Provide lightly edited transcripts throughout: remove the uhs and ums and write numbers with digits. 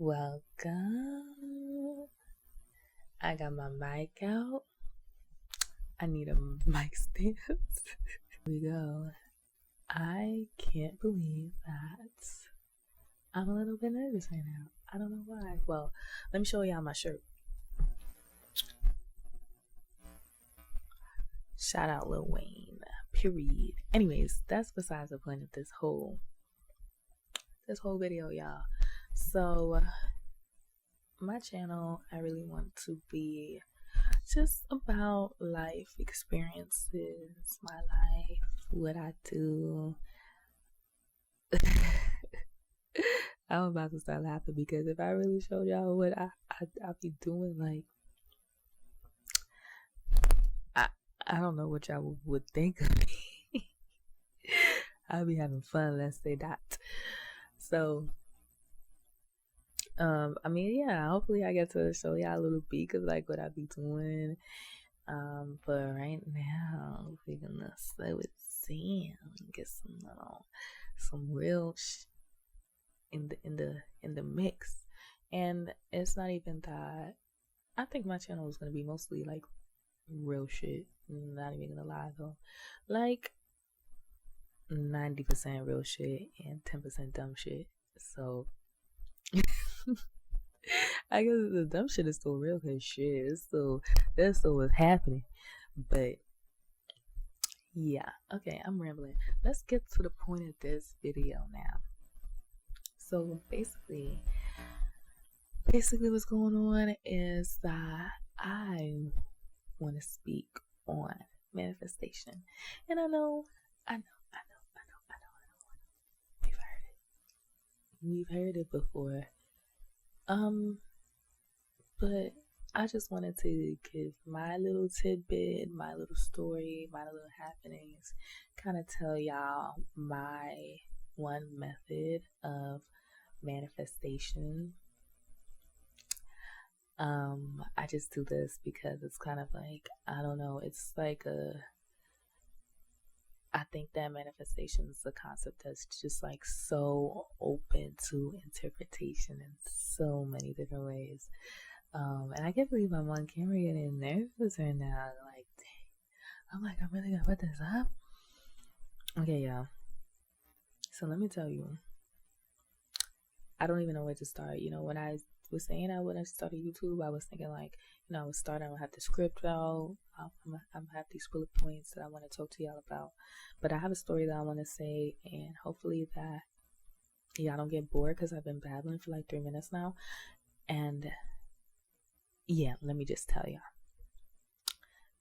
Welcome. I got my mic out. I need a mic stand. Here we go. I can't believe that I'm a little bit nervous right now. I don't know why. Well, let me show y'all my shirt. Shout out Lil Wayne. Period. Anyways, that's besides the point of this whole video, y'all. So my channel, I really want to be just about life experiences, my life, what I do. I'm about to start laughing because if I really showed y'all what I'll be doing, like, I don't know what y'all would think of me. I'll be having fun, let's say that. So hopefully I get to show y'all a little peek of like what I be doing. But right now we're gonna slow it down, get some real in the mix. And it's not even that. I think my channel is gonna be mostly like real shit. Not even gonna lie though, like 90% real shit and 10% dumb shit. So I guess the dumb shit is still real because shit, that's still what's happening. But yeah, okay, I'm rambling. Let's get to the point of this video now. So basically what's going on is that I want to speak on manifestation. And I know. We've heard it before. But I just wanted to give my little tidbit, my little story, my little happenings, kind of tell y'all my one method of manifestation. I just do this because it's kind of like, I don't know, it's like I think that manifestation is a concept that's just like so open to interpretation in so many different ways. And I can't believe I'm on camera getting nervous right now. Like, dang, I'm like, I'm really gonna put this up? Okay, y'all. So let me tell you, I don't even know where to start. You know, when I was saying I wouldn't start a YouTube, I was thinking like, you know, I would start, I would have the script out, I'm gonna have these bullet points that I want to talk to y'all about. But I have a story that I want to say, and hopefully that y'all don't get bored because I've been babbling for like 3 minutes now. And yeah, let me just tell y'all.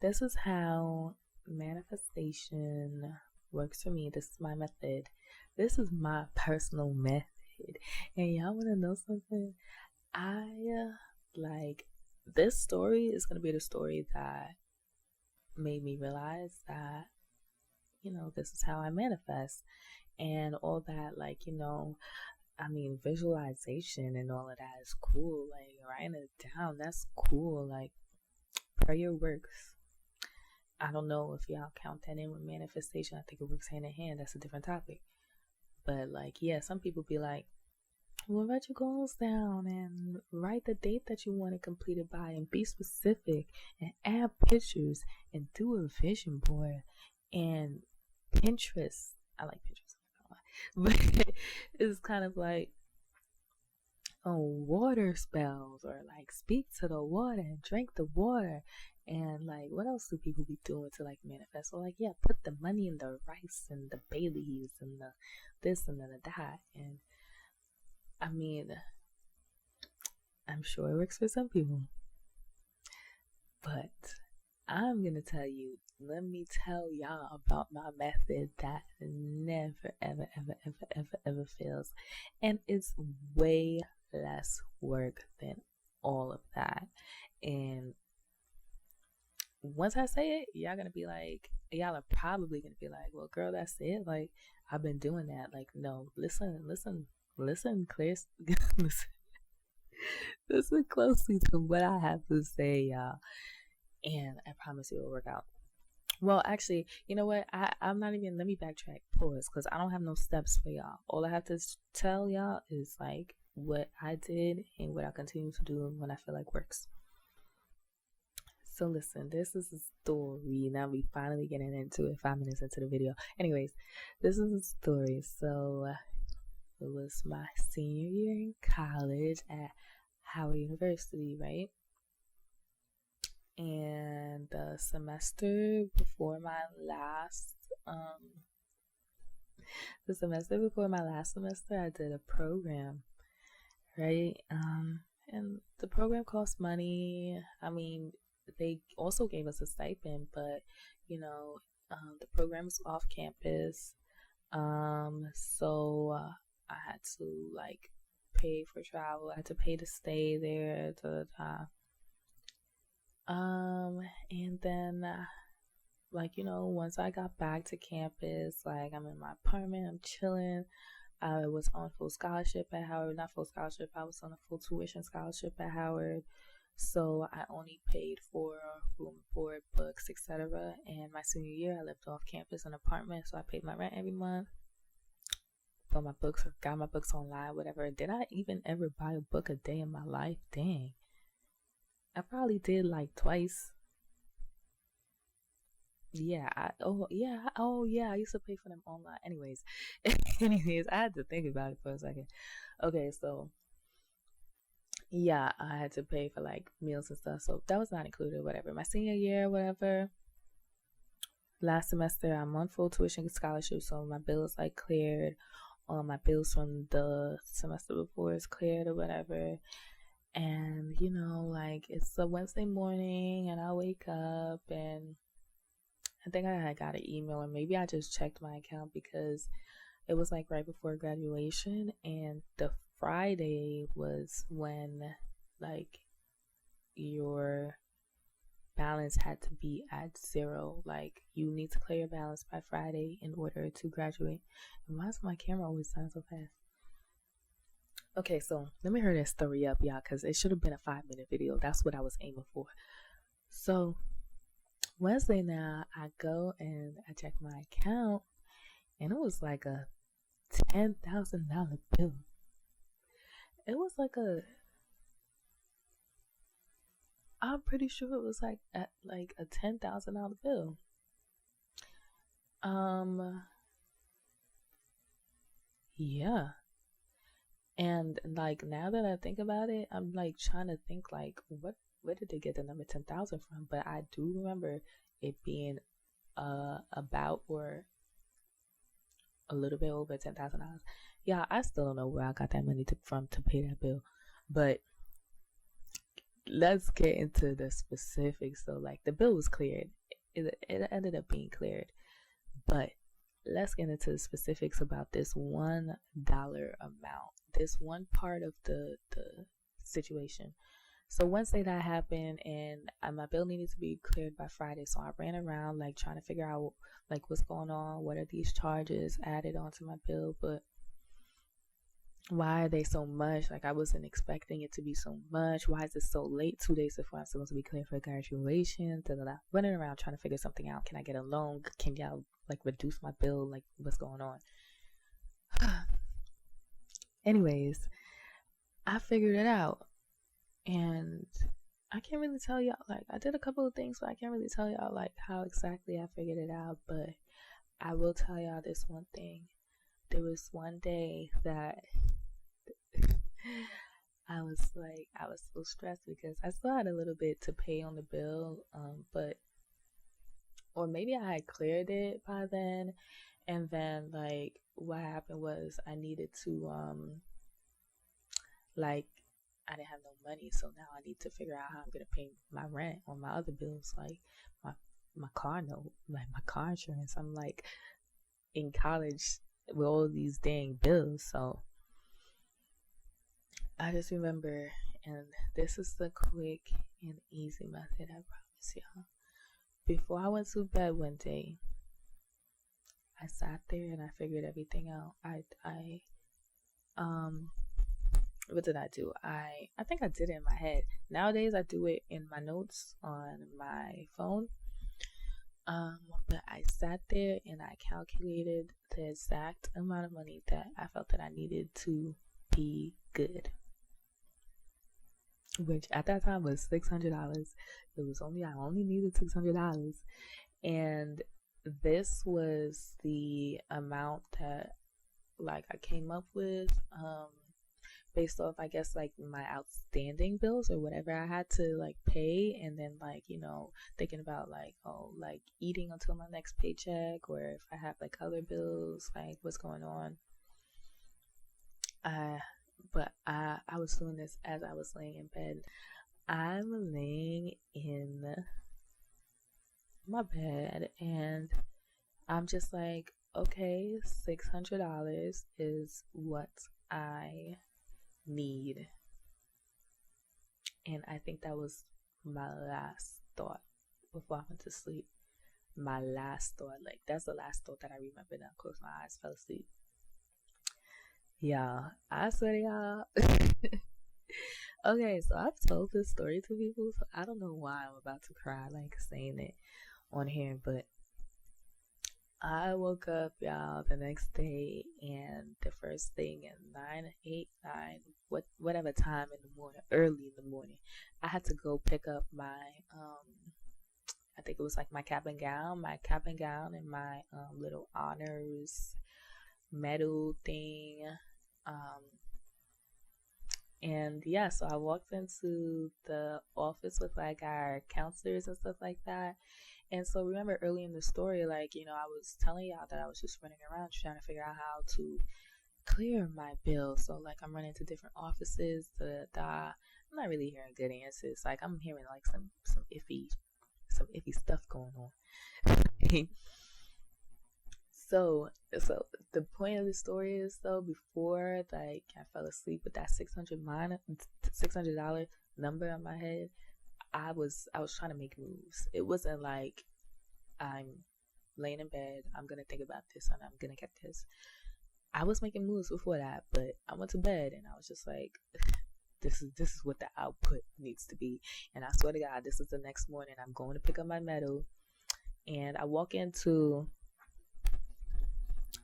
This is how manifestation works for me. This is my method. This is my personal method. And y'all want to know something? This story is going to be the story that made me realize that, you know, this is how I manifest and all that. Like, you know, I mean, visualization and all of that is cool. Like, writing it down, that's cool. Like, prayer works. I don't know if y'all count that in with manifestation. I think it works hand in hand. That's a different topic. But like, yeah, some people be like, well, write your goals down and write the date that you want it completed by and be specific and add pictures and do a vision board and Pinterest. I like Pinterest. But it's kind of like water spells, or like speak to the water and drink the water. And like, what else do people be doing to like manifest? So like, yeah, put the money in the rice and the bay leaves and the this and the that. And I mean, I'm sure it works for some people, but I'm gonna tell you, let me tell y'all about my method that never ever fails, and it's way less work than all of that. And once I say it, y'all are probably gonna be like, well, girl, that's it, like, I've been doing that. Like, no, listen clear. Listen closely to what I have to say, y'all, and I promise it will work out. Well, actually, you know what? I'm not even, let me backtrack, pause, because I don't have no steps for y'all. All I have to tell y'all is like, what I did and what I continue to do when I feel like works. So listen, this is a story. Now we finally getting into it 5 minutes into the video. Anyways, this is a story. So it was my senior year in college at Howard University, right? And the semester before my last semester, I did a program, right? And the program cost money. I mean, they also gave us a stipend, but the program was off campus. So I had to like pay for travel. I had to pay to stay there. And then once I got back to campus, like I'm in my apartment, I'm chilling. I was on full scholarship at Howard. Not full scholarship, I was on a full tuition scholarship at Howard. So I only paid for room, board, books, etc. And my senior year, I lived off campus in an apartment, so I paid my rent every month. Bought my books, or got my books online, whatever. Did I even ever buy a book a day in my life? Dang. I probably did like twice. Yeah, I used to pay for them online. Anyways, I had to think about it for a second. Okay, so yeah, I had to pay for like meals and stuff, so that was not included. Whatever. My senior year, whatever. Last semester, I'm on full tuition scholarship, so my bill is like cleared. All my bills from the semester before is cleared or whatever. And like it's a Wednesday morning, and I wake up and I think I had got an email, or maybe I just checked my account because it was like right before graduation, and the Friday was when like your balance had to be at 0. Like you need to clear your balance by Friday in order to graduate. And why does my camera always sound so fast? Okay, so let me hurry that story up, y'all, because it should have been a 5-minute video. That's what I was aiming for. So Wednesday now, I go and I check my account, and it was like a $10,000 bill. It was like I'm pretty sure it was like a $10,000 bill. Yeah. And like now that I think about it, I'm like trying to think like where did they get the number 10,000 from? But I do remember it being about or a little bit over $10,000. Yeah, I still don't know where I got that money from to pay that bill. But let's get into the specifics. So like the bill was cleared. It ended up being cleared. But let's get into the specifics about this $1 amount. This one part of the situation. So Wednesday that happened, and my bill needed to be cleared by Friday. So I ran around like trying to figure out like what's going on. What are these charges added onto my bill? But why are they so much? Like I wasn't expecting it to be so much. Why is it so late? 2 days before I'm supposed to be cleared for graduation. Running around trying to figure something out. Can I get a loan? Can y'all like reduce my bill? Like what's going on? Anyways, I figured it out. And I can't really tell y'all, like, I did a couple of things, but I can't really tell y'all, like, how exactly I figured it out. But I will tell y'all this one thing. There was one day that I was so stressed because I still had a little bit to pay on the bill, or maybe I had cleared it by then. And then, like, what happened was I needed to, I didn't have no money, so now I need to figure out how I'm gonna pay my rent or my other bills, like my car note, like my car insurance. I'm like in college with all these dang bills, so I just remember, and this is the quick and easy method, I promise y'all. Before I went to bed one day, I sat there and I figured everything out. What did I do? I think I did it in my head. Nowadays I do it in my notes on my phone. But I sat there and I calculated the exact amount of money that I felt that I needed to be good. Which at that time was $600. I only needed $600, and this was the amount that like I came up with, based off, I guess, like my outstanding bills or whatever I had to like pay, and then like, thinking about like, oh, like eating until my next paycheck, or if I have like other bills, like what's going on. But I was doing this as I was laying in bed. I'm laying in my bed and I'm just like, okay, $600 is what I need. And I think that was my last thought before I went to sleep. My last thought, like that's the last thought that I remember. Then I closed my eyes, fell asleep. Yeah, I swear to y'all. Okay, so I've told this story to people, so I don't know why I'm about to cry, like saying it on here, but I woke up, y'all, the next day, and the first thing at 9, 8, 9, whatever time in the morning, early in the morning, I had to go pick up my, I think it was like my cap and gown, and my little honors medal thing. And yeah, so I walked into the office with like our counselors and stuff like that. And so remember early in the story, like, I was telling y'all that I was just running around trying to figure out how to clear my bill. So like I'm running to different offices, I'm not really hearing good answers. Like I'm hearing like some iffy stuff going on. So the point of the story is, though, before like I fell asleep with that $600 number on my head, I was trying to make moves. It wasn't like I'm laying in bed, I'm gonna think about this and I'm gonna get this. I was making moves before that, but I went to bed and I was just like, this is what the output needs to be. And I swear to God, this is the next morning. I'm going to pick up my medal, and I walk into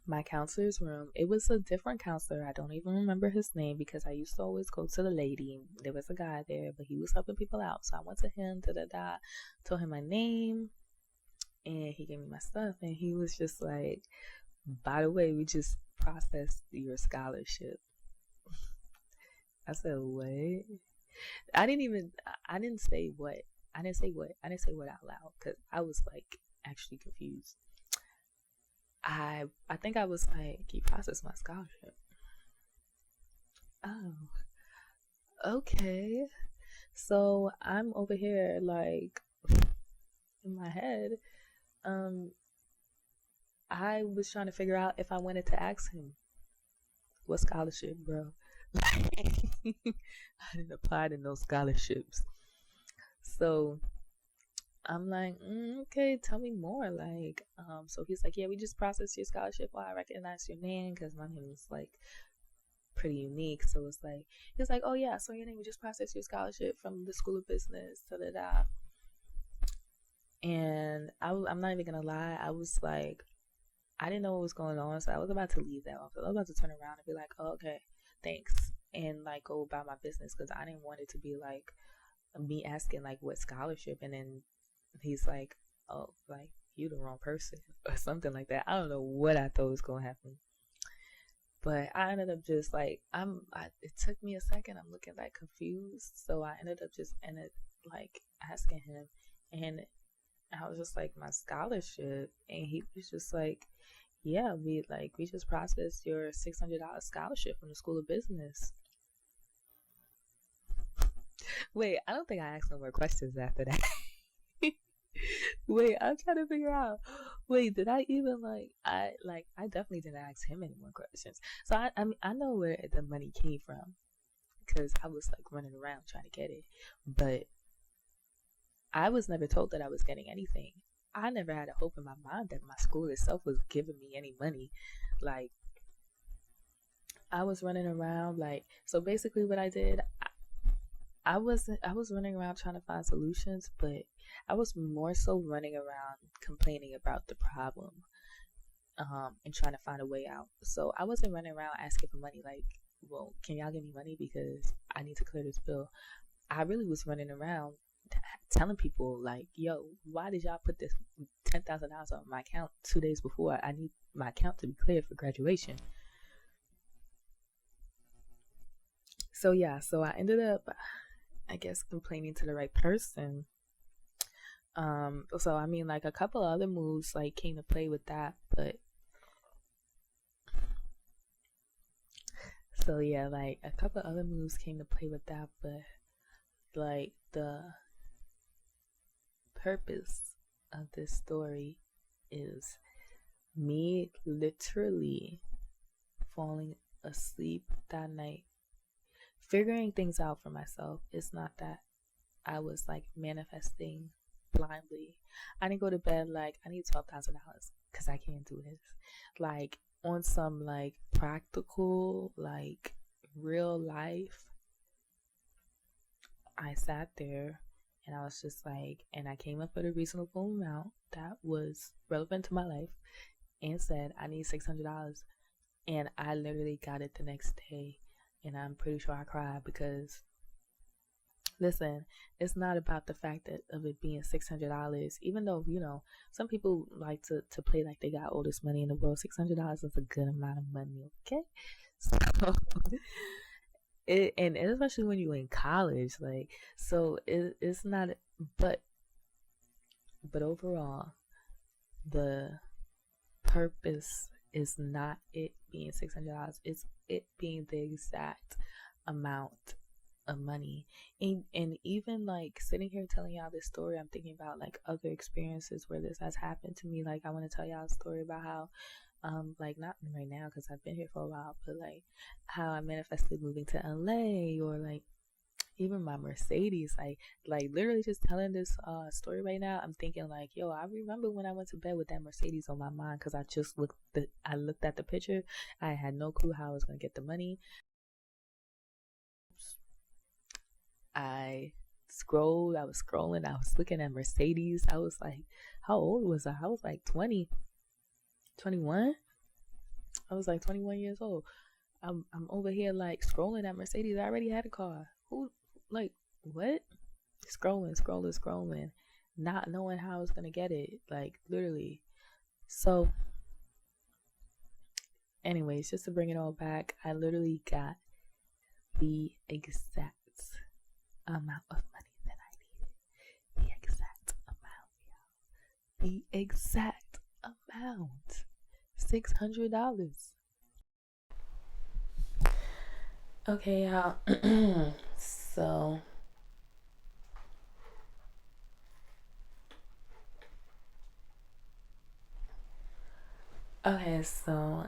my counselor's room. It was a different counselor. I don't even remember his name because I used to always go to the lady. There was a guy there, but he was helping people out. So I went to him, told him my name, and he gave me my stuff. And he was just like, by the way, we just processed your scholarship. I said, what? I didn't say what out loud because I was like actually confused. I think I was like, you processed my scholarship. Oh, okay. So I'm over here like in my head. I was trying to figure out if I wanted to ask him what scholarship, bro. I didn't apply to no scholarships. So I'm like, okay, tell me more. Like, so he's like, yeah, we just processed your scholarship. Well, I recognize your name because my name is like pretty unique. So it's like, he's like, oh yeah, so your name, we just processed your scholarship from the School of Business. Da-da-da. And I'm not even gonna lie, I was like, I didn't know what was going on, so I was about to leave that office. I was about to turn around and be like, oh, okay, thanks, and like go about my business because I didn't want it to be like me asking like what scholarship, and then he's like, oh, like you the wrong person or something like that. I don't know what I thought was gonna happen, but I ended up just like it took me a second. I'm looking like confused, so I ended up like asking him, and I was just like, my scholarship, and he was just like, yeah, we just processed your $600 scholarship from the School of Business. Wait, I don't think I asked no more questions after that. Wait, I'm trying to figure out. Wait, did I even I definitely didn't ask him any more questions. So I know where the money came from because I was like running around trying to get it, but I was never told that I was getting anything. I never had a hope in my mind that my school itself was giving me any money. Like, I was running around so basically what I did, I was running around trying to find solutions, but I was more so running around complaining about the problem, and trying to find a way out. So I wasn't running around asking for money. Like, well, can y'all give me money because I need to clear this bill? I really was running around telling people like, yo, why did y'all put this $10,000 on my account 2 days before I need my account to be cleared for graduation? So yeah, so I ended up, I guess, complaining to the right person. So I mean, like a couple of other moves like came to play with that, but so yeah, like a couple of other moves came to play with that, but like the purpose of this story is me literally falling asleep that night, figuring things out for myself. It's not that I was like manifesting blindly. I didn't go to bed like I need $12,000 because I can't do this. Like on some like practical, like real life, I sat there and I was just like, and I came up with a reasonable amount that was relevant to my life and said, I need $600. And I literally got it the next day. And I'm pretty sure I cried because, listen, it's not about the fact that of it being $600, even though, you know, some people like to play like they got all this money in the world. $600 is a good amount of money, okay? So, and especially when you're in college, like, so it's not, but overall, the purpose is not it being $600. It's it being the exact amount of money. And even like sitting here telling y'all this story, I'm thinking about like other experiences where this has happened to me. Like I want to tell y'all a story about how like not right now because I've been here for a while, but like how I manifested moving to LA, or like even my Mercedes, like literally just telling this story right now, I'm thinking like, yo, I remember when I went to bed with that Mercedes on my mind because I looked at the picture. I had no clue how I was gonna get the money. I I was scrolling, I was looking at Mercedes. I was like, how old was I? I was like 20, 21. I was like 21 years old. I'm over here like scrolling at Mercedes. I already had a car. Who, like, what? Scrolling, not knowing how I was gonna get it. Like literally. So anyways, just to bring it all back, I literally got the exact amount of money that I needed. The exact amount, y'all. The exact amount. $600. Okay, y'all. So okay, so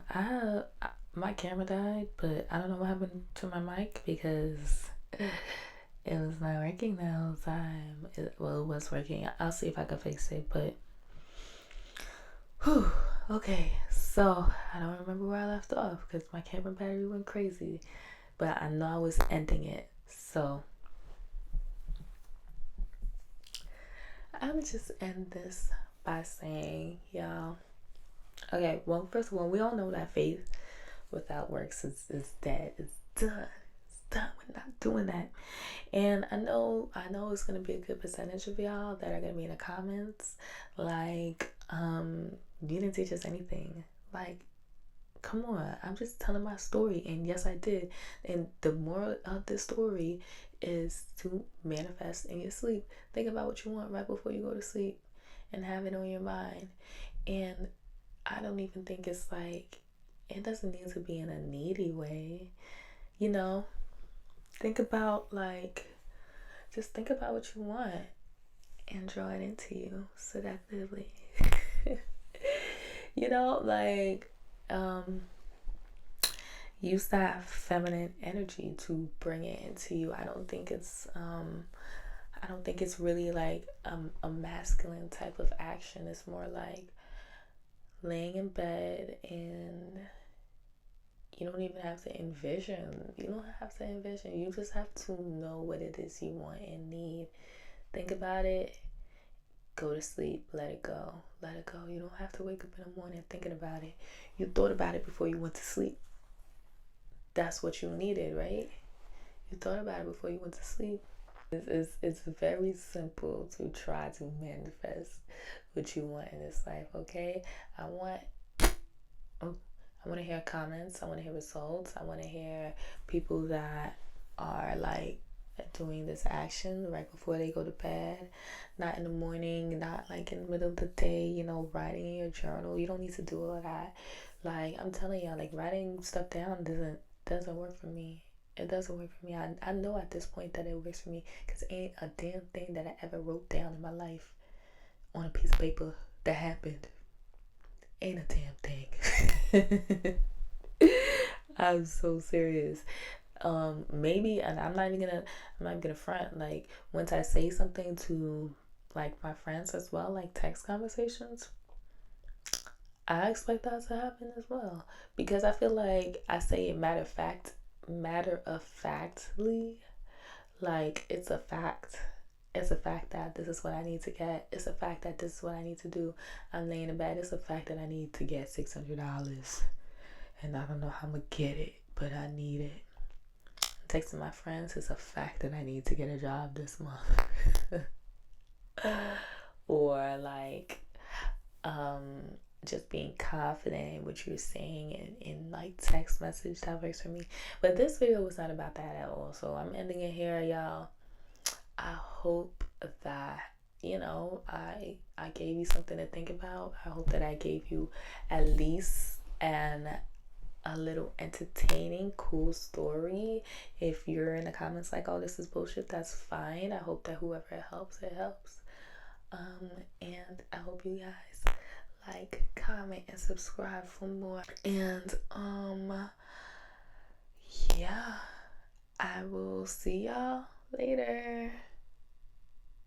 my camera died, but I don't know what happened to my mic because it was not working the whole time. Well, it was working. I'll see if I can fix it, but whew, okay. So I don't remember where I left off because my camera battery went crazy, but I know I was ending it. So I would just end this by saying, y'all. Okay, well, first of all, we all know that faith without works is dead. It's done. It's done. We're not doing that. And I know it's gonna be a good percentage of y'all that are gonna be in the comments like, you didn't teach us anything. Like, come on, I'm just telling my story, and yes, I did. And the moral of this story is to manifest in your sleep. Think about what you want right before you go to sleep and have it on your mind. And I don't even think it's like, it doesn't need to be in a needy way, you know. Think about like, just think about what you want and draw it into you seductively. You know, like, use that feminine energy to bring it into you. I don't think it's really like a masculine type of action. It's more like laying in bed, and you don't even have to envision. You don't have to envision. You just have to know what it is you want and need. Think about it. Go to sleep. Let it go. Let it go. You don't have to wake up in the morning thinking about it. You thought about it before you went to sleep. that's what you needed, right? You thought about it before you went to sleep. It's very simple to try to manifest what you want in this life, okay? I want to hear comments. I want to hear results. I want to hear people that are like doing this action right before they go to bed, not in the morning, not like in the middle of the day, you know, writing in your journal. You don't need to do all of that. Like, I'm telling y'all, like, writing stuff down doesn't work for me. It doesn't work for me. I know at this point that it works for me, because ain't a damn thing that I ever wrote down in my life on a piece of paper that happened. Ain't a damn thing. I'm so serious. Maybe, and I'm not gonna front, like, once I say something to like my friends as well, like text conversations, I expect that to happen as well, because I feel like I say it matter of factly, like it's a fact. It's a fact that this is what I need to get. It's a fact that this is what I need to do. I'm laying in bed. It's a fact that I need to get $600, and I don't know how I'm gonna get it, but I need it. Texting my friends is a fact that I need to get a job this month. Or like, just being confident in what you're saying in like text message, that works for me. But this video was not about that at all, so I'm ending it here, y'all. I hope that, you know, I gave you something to think about. I hope that I gave you at least a little entertaining, cool story. If you're in the comments like, oh, this is bullshit, that's fine. I hope that whoever it helps. And I hope you guys like, comment, and subscribe for more. And yeah, I will see y'all later.